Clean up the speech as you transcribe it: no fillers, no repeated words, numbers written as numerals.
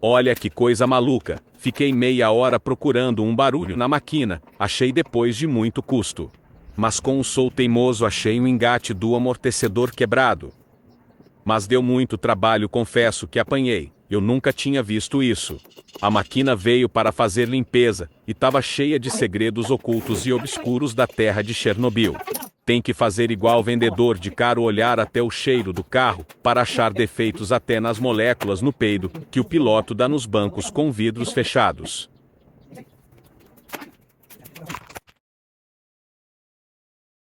Olha que coisa maluca, fiquei meia hora procurando um barulho na máquina, achei depois de muito custo. Mas como sou teimoso achei o engate do amortecedor quebrado. Mas deu muito trabalho, confesso que apanhei, eu nunca tinha visto isso. A máquina veio para fazer limpeza, e estava cheia de segredos ocultos e obscuros da terra de Chernobyl. Tem que fazer igual vendedor de carro, olhar até o cheiro do carro, para achar defeitos até nas moléculas no peido, que o piloto dá nos bancos com vidros fechados.